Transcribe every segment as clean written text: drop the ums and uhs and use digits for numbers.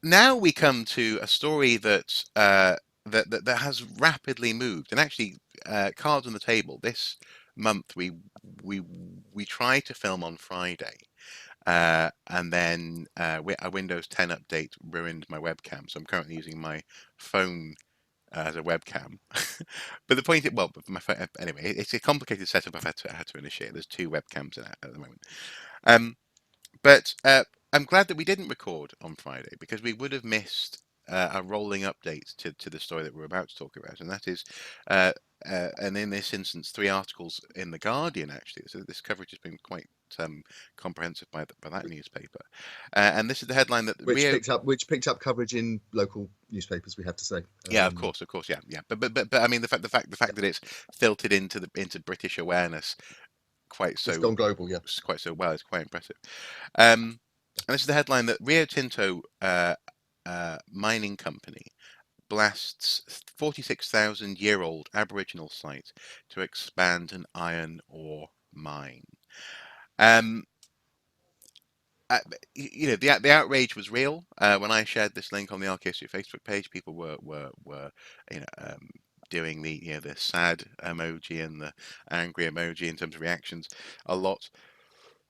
now we come to a story that has rapidly moved, and actually, cards on the table. This month we we tried to film on Friday, and then a Windows 10 update ruined my webcam, so I'm currently using my phone as a webcam. But the point, well, my phone, anyway, it's a complicated setup. I had to initiate. There's two webcams in it at the moment. Um, but I'm glad that we didn't record on Friday because we would have missed a rolling update to the story that we're about to talk about, and that is, uh, and in this instance, three articles in the Guardian actually. So this coverage has been quite comprehensive by that newspaper, and this is the headline that Rio. Which picked up coverage in local newspapers. We have to say, Yeah, of course, yeah, yeah. But I mean, the fact that it's filtered into British awareness quite it's so gone global. Yeah, quite so well is quite impressive. Um, and this is the headline that Rio Tinto mining company blasts 46,000-year-old Aboriginal site to expand an iron ore mine. Um, uh, the outrage was real when I shared this link on the RKSU Facebook page. People were you know doing the sad emoji and the angry emoji in terms of reactions a lot.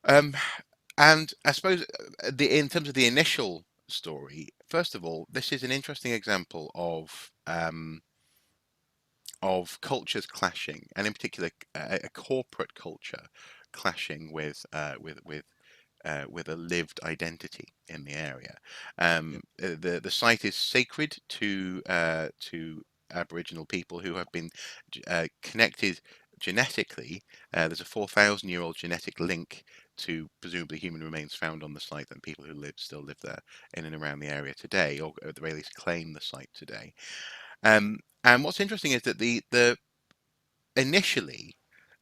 Um, and I suppose in terms of the initial story, first of all, this is an interesting example of cultures clashing, and in particular, a corporate culture clashing with a lived identity in the area. yeah, The site is sacred to Aboriginal people who have been connected genetically. There's a 4,000-year-old genetic link to presumably human remains found on the site and people who still live there in and around the area today, or at the very least claim the site today. And what's interesting is that the initially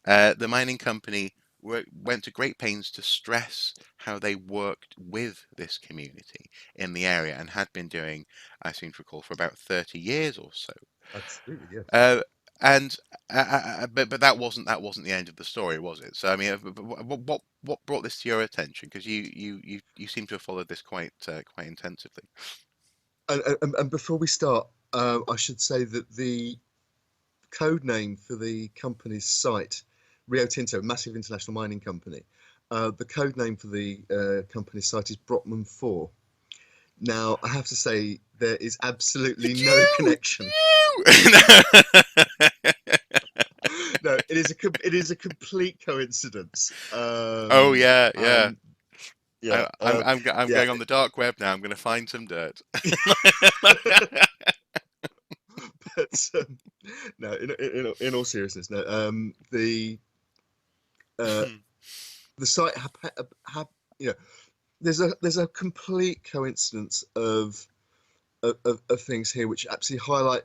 the mining company went to great pains to stress how they worked with this community in the area and had been doing, I seem to recall, for about 30 years or so. absolutely. Yeah. Uh, and but that wasn't the end of the story, was it? So I mean, what brought this to your attention? Because you seem to have followed this quite intensively. And before we start, I should say that the code name for the company's site, Rio Tinto, massive international mining company, the code name for the company's site is Brockman 4. Now, I have to say, there is absolutely no Phew! connection. Phew! No, it is a complete coincidence. Oh yeah, yeah. And yeah, I'm yeah. going on the dark web now. I'm going to find some dirt. But no, in all seriousness, no. Uh, the site have you know, there's a complete coincidence of things here which absolutely highlight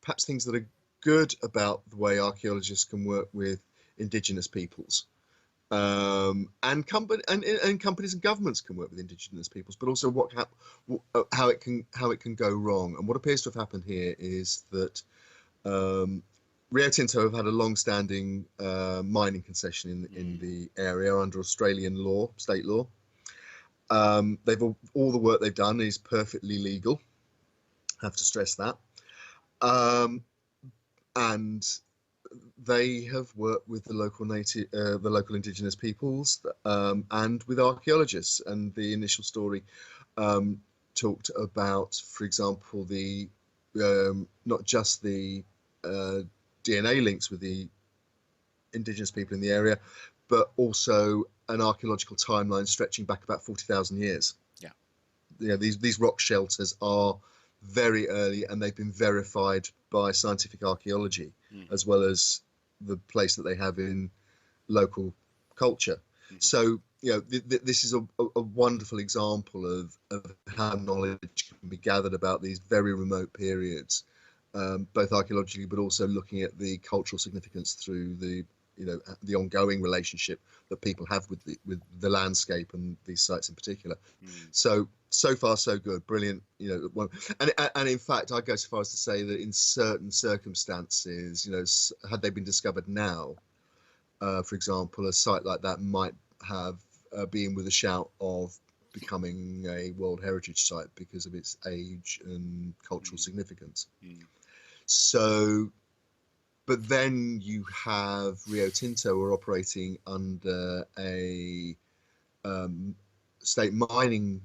perhaps things that are good about the way archaeologists can work with indigenous peoples, and companies and governments can work with indigenous peoples, but also how it can go wrong. And what appears to have happened here is that um, Rio Tinto have had a long-standing mining concession in Mm, the area under Australian law, state law. They've all the work they've done is perfectly legal. Have to stress that. Um, and they have worked with the local indigenous peoples, and with archaeologists. And the initial story um, talked about, for example, the not just the uh, DNA links with the indigenous people in the area, but also an archaeological timeline stretching back about 40,000 years. yeah. These rock shelters are very early, and they've been verified by scientific archaeology, Hmm. as well as the place that they have in local culture. Hmm. So this is a wonderful example of how knowledge can be gathered about these very remote periods, both archaeologically, but also looking at the cultural significance through the ongoing relationship that people have with the landscape and these sites in particular. Mm. So far so good, brilliant. And in fact, I go so far as to say that in certain circumstances, had they been discovered now, for example, a site like that might have been with a shout of becoming a World Heritage Site because of its age and cultural Mm, significance. mm, So, but then you have Rio Tinto are operating under a um, state mining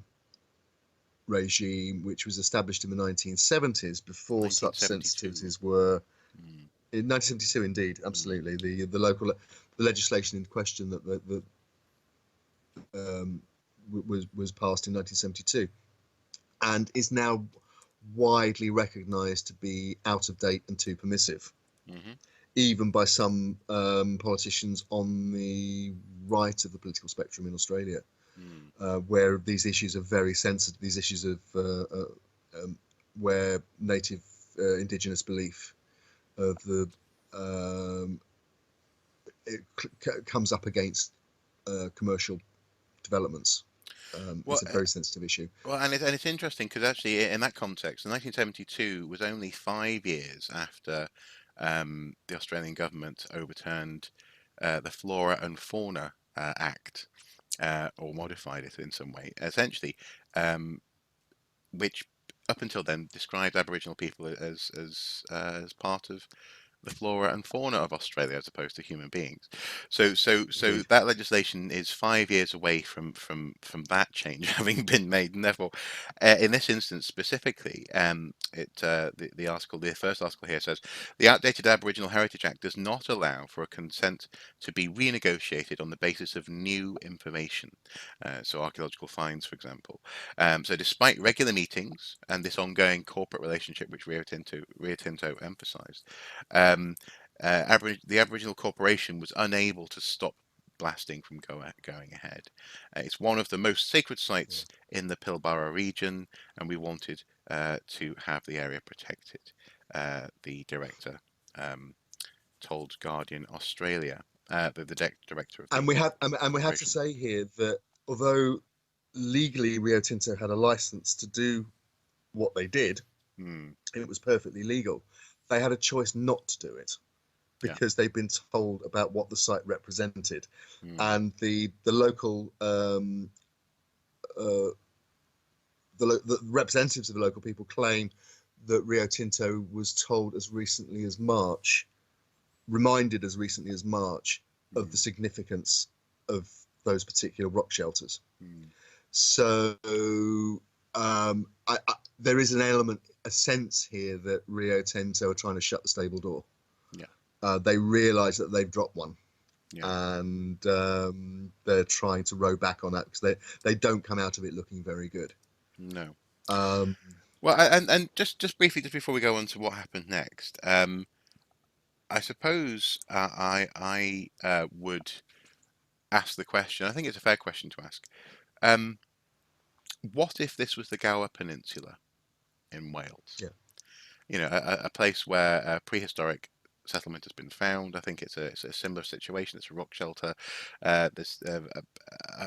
regime which was established in the 1970s before such 1972. sensitivities were Mm, in 1972. Indeed, mm, absolutely. The legislation in question that um, was passed in 1972 and is now widely recognised to be out of date and too permissive, mhm, even by some politicians on the right of the political spectrum in Australia, mm. where these issues are very sensitive. These issues of um, where native indigenous belief of the um, it comes up against commercial developments. Well, It's a very sensitive issue. and it's interesting because actually, in that context, 1972 was only 5 years after the Australian government overturned the Flora and Fauna Act, or modified it in some way, essentially, um, which up until then described Aboriginal people as part of the flora and fauna of Australia as opposed to human beings. So Indeed. that legislation is 5 years away from that change having been made, and therefore, in this instance specifically, the article, the first article here says the outdated Aboriginal Heritage Act does not allow for a consent to be renegotiated on the basis of new information, so archaeological finds, for example. So despite regular meetings and this ongoing corporate relationship which Rio Tinto emphasised, um, the Aboriginal Corporation was unable to stop blasting from going ahead. It's one of the most sacred Yeah. sites in the Pilbara region, and we wanted to have the area protected. The director um, told Guardian Australia, the director of And the we have to corporation. say here that although legally Rio Tinto had a license to do what they did, Mm, and it was perfectly legal, they had a choice not to do it yeah. because they've been told about what the site represented, Mm, and the local uh, the representatives of the local people claim that Rio Tinto was told as recently as March, reminded as recently as March of the mm, significance of those particular rock shelters. mm, So there is an element, a sense here that Rio Tinto are trying to shut the stable door. yeah. They realise that they've dropped one, Yeah. and they're trying to row back on that because they don't come out of it looking very good. No. Um, Well, and just briefly, just before we go on to what happened next, I suppose I would ask the question. I think it's a fair question to ask. Um, what if this was the Gower Peninsula in Wales? yeah, A place where a prehistoric settlement has been found. I think it's a similar situation. It's a rock shelter. I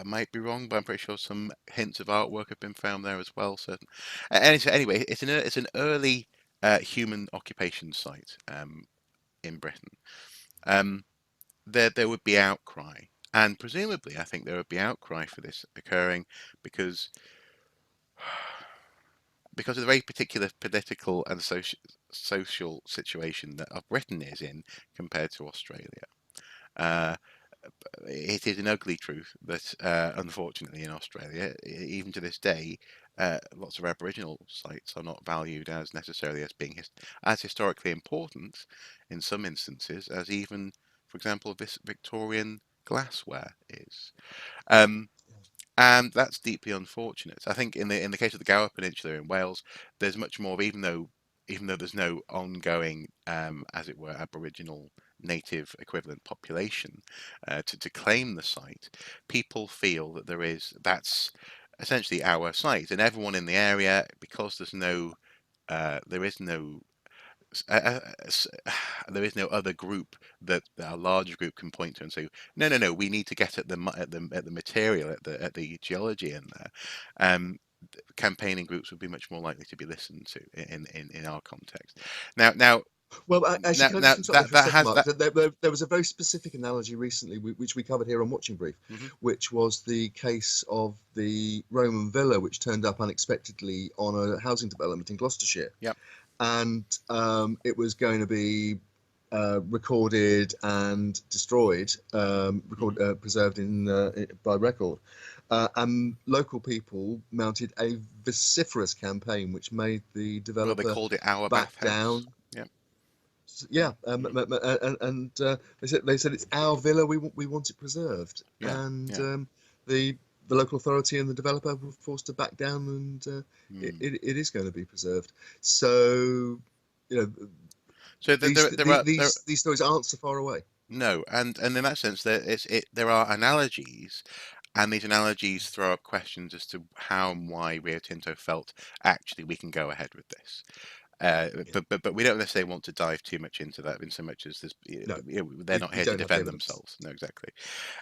might be wrong, but I'm pretty sure some hints of artwork have been found there as well. Certain. Anyway, it's an early human occupation site in Britain. Um, there would be outcry, and presumably, I think there would be outcry for this occurring because because of the very particular political and social situation that Britain is in compared to Australia. Uh, it is an ugly truth that, unfortunately, in Australia, even to this day, lots of Aboriginal sites are not valued as necessarily as being as historically important in some instances as even, for example, this Victorian glassware is. Um, and that's deeply unfortunate. I think in the case of the Gower Peninsula in Wales, there's much more. Even though there's no ongoing, as it were, Aboriginal native equivalent population to claim the site, people feel that that's essentially our site, and everyone in the area, because there is no there is no other group that a larger group can point to and say, no, no, no, we need to get at the material, at the geology in there. Campaigning groups would be much more likely to be listened to in our context. Now, Well, actually, Now, can I now just interrupt you that for a that second, has Mark? that. There was a very specific analogy recently, which we covered here on Watching Brief, Mhm. which was the case of the Roman villa, which turned up unexpectedly on a housing development in Gloucestershire. Yep. And it was going to be recorded and destroyed, Mhm. preserved by record. And local people mounted a vociferous campaign, which made the Well, they developer called it our back bathhouse. down. Yep. Yeah, Mhm. and they said it's our villa. We want it preserved, Yeah. and Yeah. the the local authority and the developer were forced to back down, and Mm. it is going to be preserved. So, you know, So these stories aren't so far away. no, and in that sense, there are analogies, and these analogies throw up questions as to how and why Rio Tinto felt actually we can go ahead with this. Yeah. But we don't necessarily want to dive too much into that in so much as this, No, they're not we here to don't have the defend evidence. themselves. No, exactly.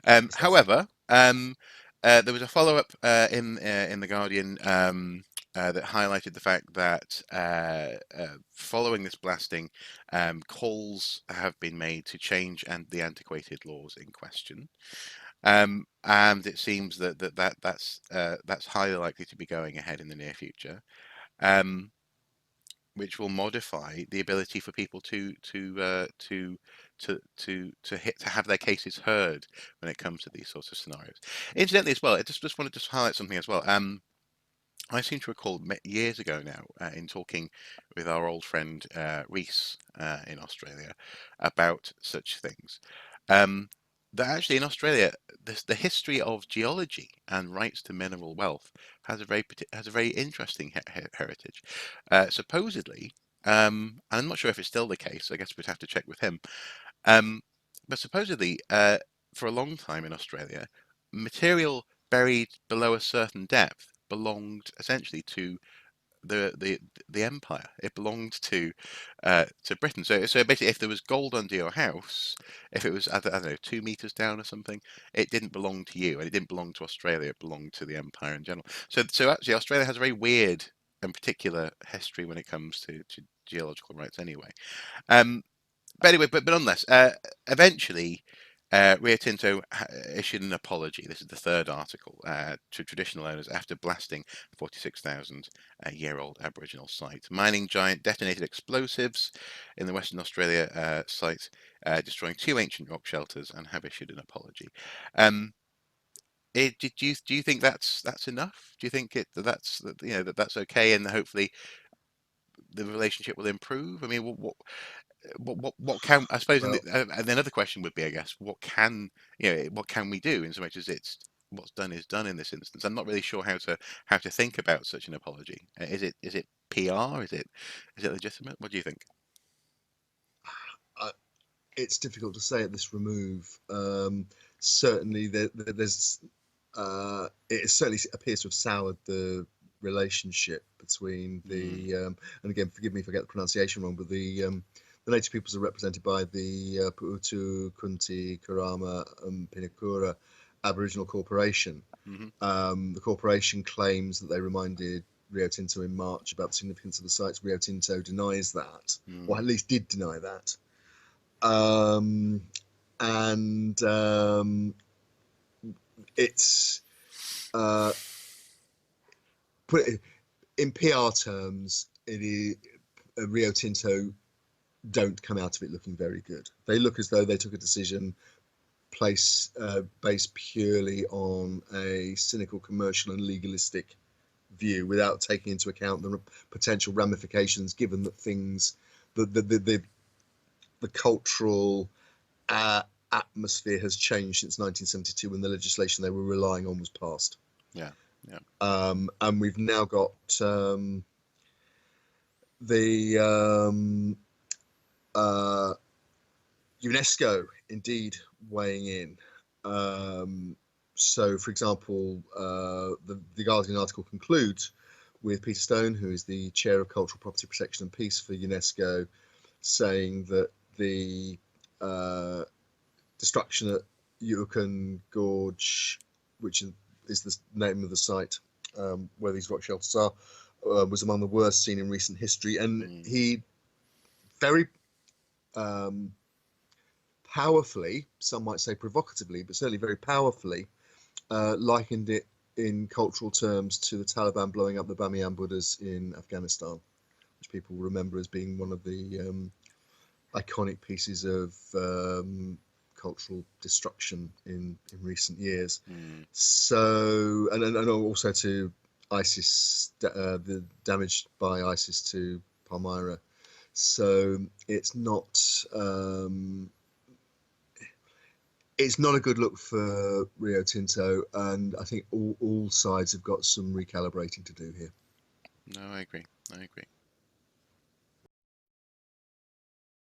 Precisely. However, there was a follow-up in the Guardian that highlighted the fact that following this blasting, calls have been made to change and the antiquated laws in question. And it seems that's highly likely to be going ahead in the near future. Um, which will modify the ability for people to have their cases heard when it comes to these sorts of scenarios. Incidentally, as well, I just wanted to highlight something as well. I seem to recall years ago now, in talking with our old friend Reese in Australia about such things, um, that actually in Australia, the history of geology and rights to mineral wealth has a very interesting heritage. Supposedly, and I'm not sure if it's still the case. I guess we'd have to check with him. Um, but supposedly, for a long time in Australia, material buried below a certain depth belonged essentially to the the the empire. It belonged to Britain. So basically, if there was gold under your house, if it was I don't know 2 meters down or something, it didn't belong to you, and it didn't belong to Australia. It belonged to the empire in general. So actually, Australia has a very weird and particular history when it comes to geological rights. Anyway. Um, but anyway, but nonetheless, eventually, Rio Tinto issued an apology. This is the third article to traditional owners after blasting 46,000-year-old Aboriginal site. Mining giant detonated explosives in the Western Australia site, destroying two ancient rock shelters, and have issued an apology. Um, do you think that's enough? Do you think that's okay, and hopefully the relationship will improve? I mean, what can I suppose? Well, And then another question would be, I guess, what can we do in so much as it's what's done is done in this instance. I'm not really sure how to think about such an apology. Is it PR? Is it legitimate? What do you think? uh, it's difficult to say at this remove. Certainly, it certainly appears to have soured the relationship between Mm, and again, forgive me if I get the pronunciation wrong, but the native peoples are represented by the Puutu, Kunti, Karama, and Pinakura Aboriginal Corporation. hmm The corporation claims that they reminded Rio Tinto in March about the significance of the sites. Rio Tinto denies that, or mm, at least did deny that. Um, and it's uh, put it in PR terms, it is Rio Tinto don't come out of it looking very good. They look as though they took a decision based purely on a cynical, commercial, and legalistic view, without taking into account the potential ramifications, given that the cultural uh, atmosphere has changed since 1972, when the legislation they were relying on was passed. yeah, yeah. And we've now got the uh, UNESCO indeed weighing in. So, for example, the Guardian article concludes with Peter Stone, who is the chair of Cultural Property Protection and Peace for UNESCO, saying that the destruction at Juukan Gorge, which is the name of the site where these rock shelters are, was among the worst seen in recent history. And Mm, he very um, powerfully, some might say provocatively, but certainly very powerfully, likened it in cultural terms to the Taliban blowing up the Bamiyan Buddhas in Afghanistan, which people remember as being one of the iconic pieces of cultural destruction in recent years. Mm. So, and also to ISIS, the damage by ISIS to Palmyra. So it's not a good look for Rio Tinto, and I think all sides have got some recalibrating to do here. No, I agree. I agree.